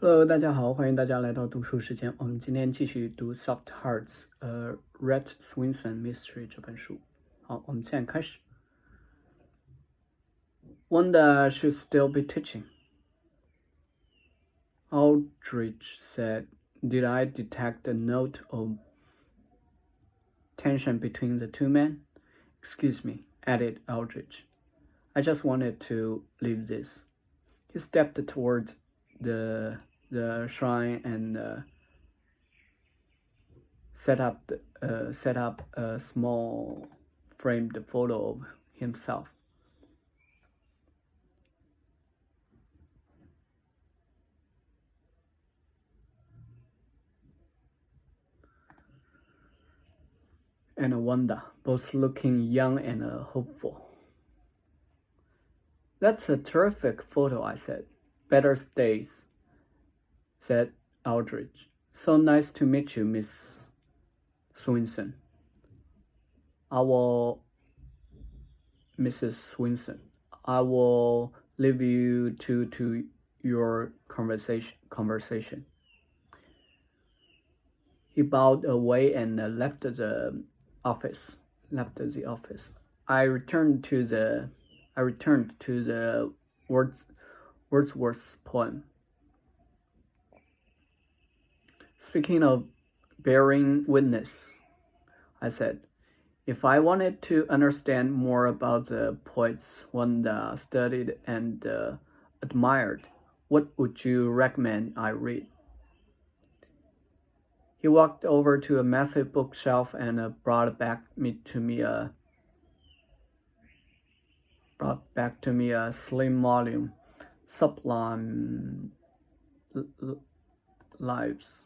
Hello，大家好，欢迎大家来到读书时间。我们今天继续读《Soft Hearts》Rett Swinson Mystery 这本书。好，我们现在开始。Wanda should still be teaching. Aldrich said, "Did I detect a note of tension between the two men?" "Excuse me," added Aldrich. "I just wanted to leave this." He stepped toward the shrine and set up a small framed photo of himself. And Wanda, both looking young and hopeful. "That's a terrific photo," I said. "Better stays," said Aldrich. "So nice to meet you, Miss Swinson." Mrs. Swinson. "I will leave you to your conversation." He bowed away and left the office. I returned to the Wordsworth's poem. "Speaking of bearing witness," I said, "if I wanted to understand more about the poets Wanda studied and admired, what would you recommend I read?" He walked over to a massive bookshelf and brought back to me a slim volume, Sublime Lives.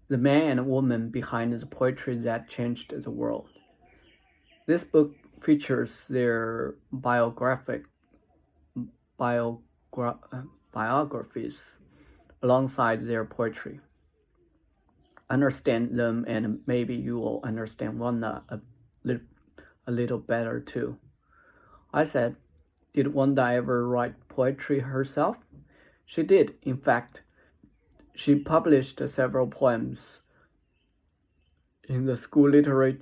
The man and woman behind the poetry that changed the world. This book features their biographies alongside their poetry. Understand them and maybe you will understand Wanda a little better too. I said, "Did Wanda ever write poetry herself?" "She did, in fact. She published several poems in the school literary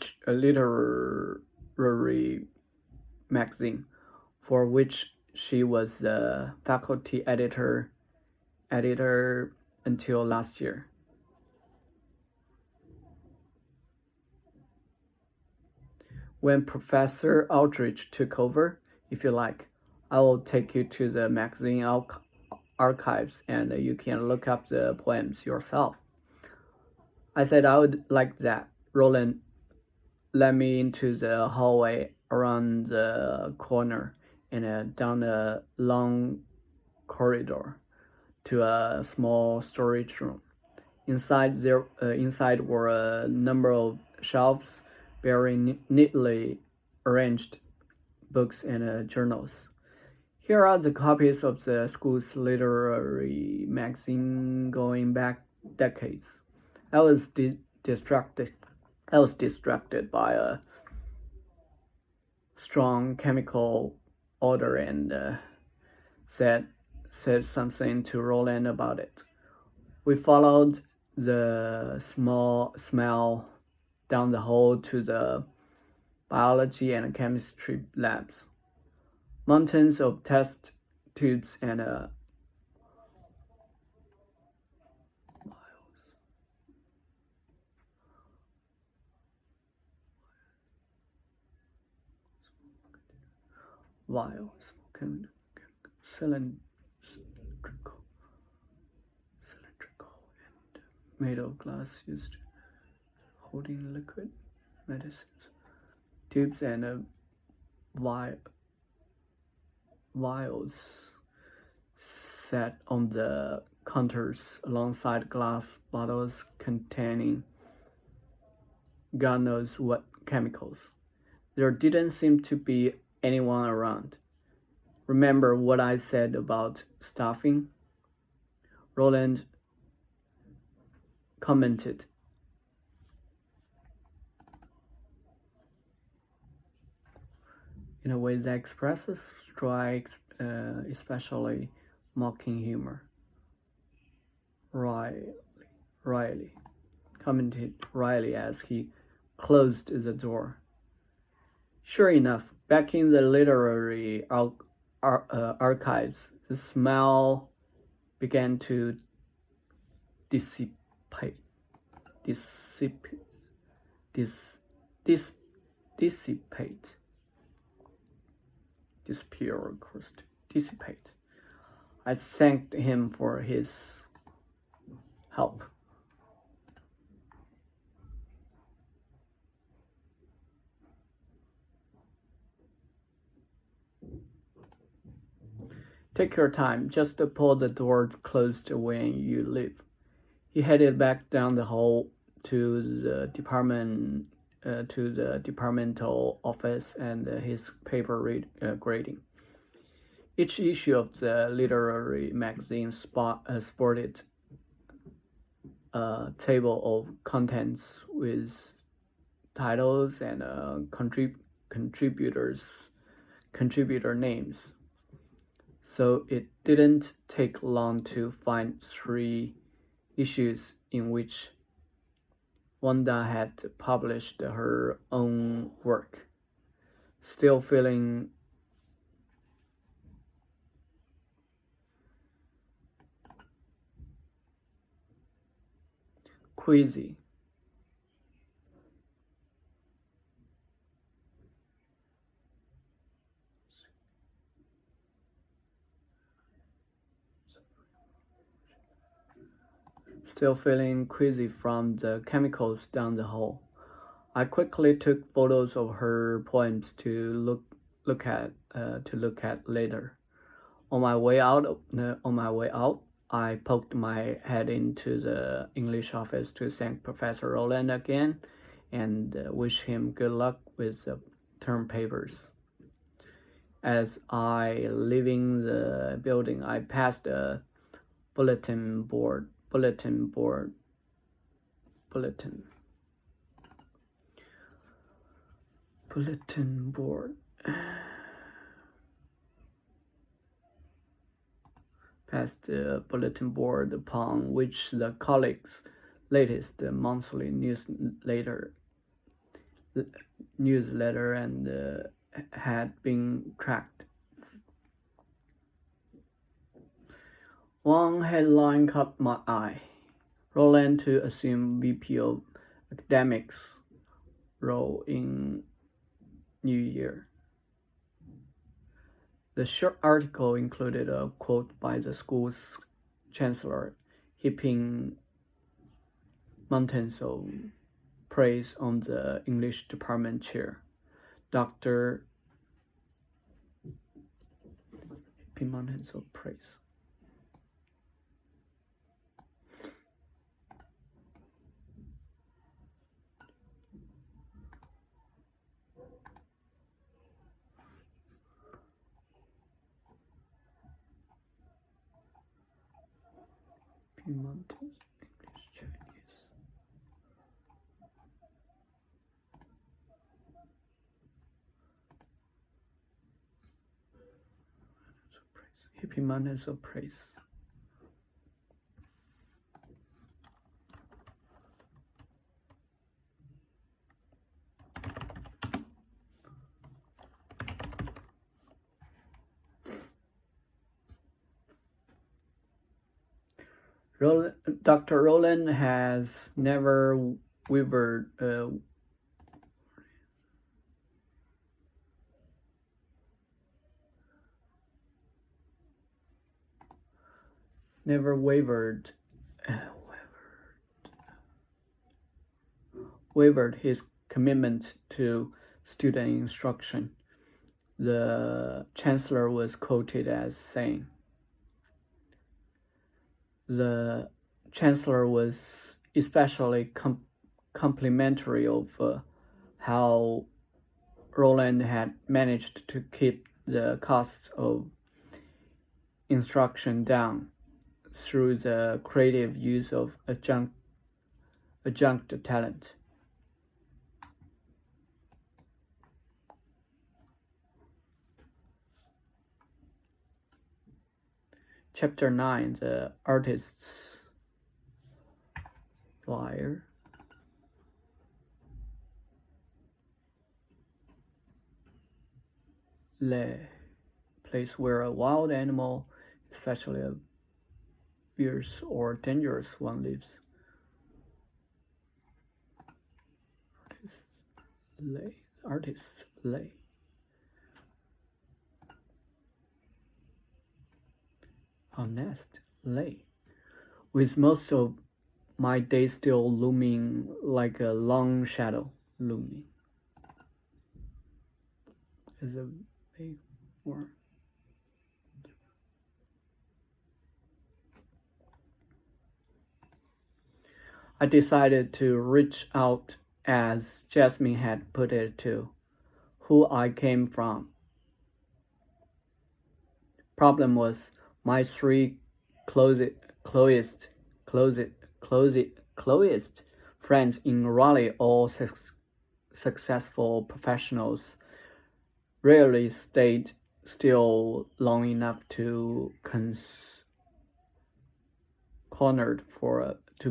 magazine, for which she was the faculty editor until last year." "When Professor Aldrich took over, if you like, I will take you to the magazine archives and you can look up the poems yourself." I said I would like that. Roland led me into the hallway around the corner and down a long corridor to a small storage room. Inside were a number of shelves bearing neatly arranged books and journals. "Here are the copies of the school's literary magazine going back decades." I was distracted by a strong chemical odor and said something to Roland about it. We followed the smell down the hall to the biology and chemistry labs. Mountains of test tubes and vials, cylindrical and made of glass used holding liquid medicines. Tubes and vials sat on the counters alongside glass bottles containing God knows what chemicals. There didn't seem to be anyone around. "Remember what I said about staffing?" Roland commented. In a way that expresses dry, especially mocking humor. Riley, commented Riley as he closed the door. Sure enough, back in the literary archives, the smell began to dissipate, dissipate, dis, dis, dissipate, disappear, of course, dissipate. I thanked him for his help. Take your time, just pull the door closed when you leave. He headed back down the hall to the departmental office and his paper grading. Each issue of the literary magazine sported a table of contents with titles and contributor names. So it didn't take long to find 3 issues in which Wanda had published her own work. Still feeling queasy. Still feeling queasy from the chemicals down the hall. I quickly took photos of her poems to look at later. On my way out, I poked my head into the English office to thank Professor Rowland again and wish him good luck with the term papers. As I leaving the building, I passed a bulletin board. Past the bulletin board upon which the colleague's latest monthly newsletter and had been tracked. One headline caught my eye. Rowland to assume VP of Academics role in New Year. The short article included a quote by the school's chancellor, heaping mountains of praise on the English department chair, Dr. Heaping mountains of praise. Mountains, English, Chinese. Hippie mountains of praise. Dr. Rowland has never wavered his commitment to student instruction. The chancellor was quoted as saying, the chancellor was especially complimentary of how Rowland had managed to keep the costs of instruction down through the creative use of adjunct talent. Chapter 9, The Artists fire, lay, place where a wild animal, especially a fierce or dangerous one, lives. Artist's lay. A nest, lay. With most of my day still looming like a long shadow, looming is a vague form. I decided to reach out as Jasmine had put it to who I came from. Problem was my three closest friends in Raleigh, all successful professionals, rarely stayed still long enough to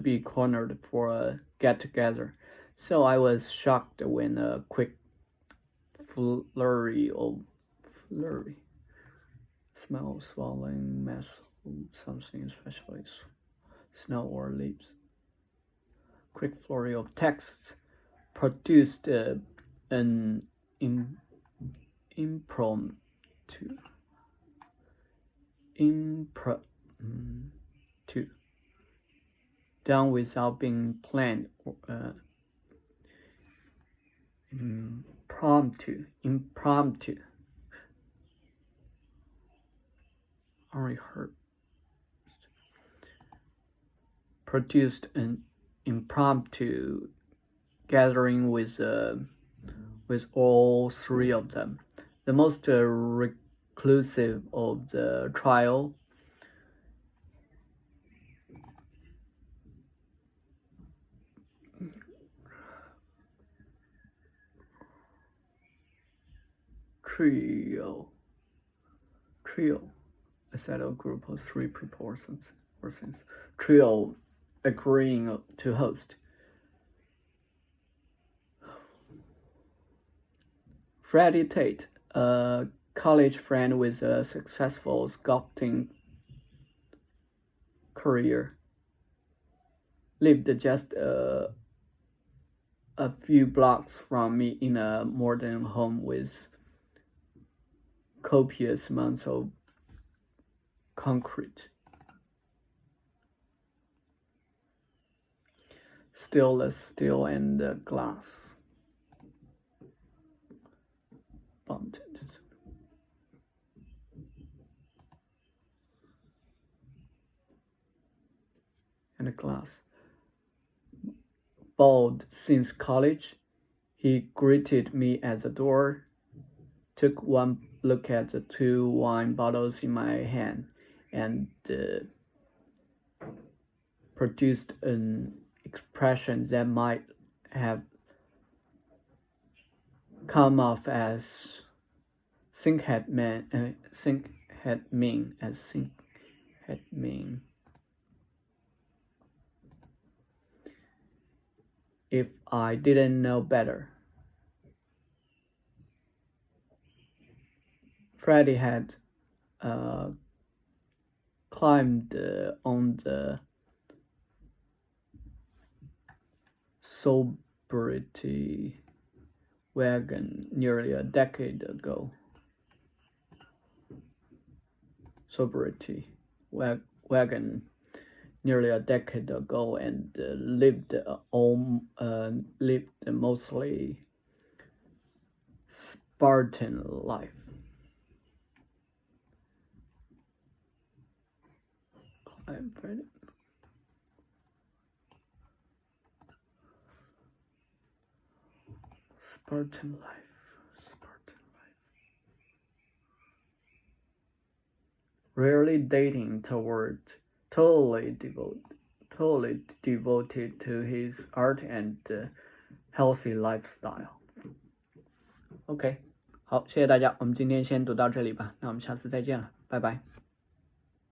be cornered for a get-together. So I was shocked when a quick flurry smell, swallowing, mess, something, especially snow or leaves. Quick flurry of texts produced an impromptu done without being planned. Impromptu. Unrehearsed. Produced an impromptu gathering with all three of them. The most reclusive of the trio, trio, a set of group of three people or things. Trio agreeing to host. Freddie Tate, a college friend with a successful sculpting career, lived just a few blocks from me in a modern home with copious amounts of concrete. Stainless steel and glass. Bonded. And glass. Bald since college, he greeted me at the door, took one look at the two wine bottles in my hand, and produced an expression that might have come off as think had mean. If I didn't know better. Freddie had climbed on the sobriety wagon nearly a decade ago. And lived a mostly Spartan life. Spartan life. Rarely dating totally devoted to his art and healthy lifestyle. OK， 好，谢谢大家，我们今天先读到这里吧，那我们下次再见了，拜拜。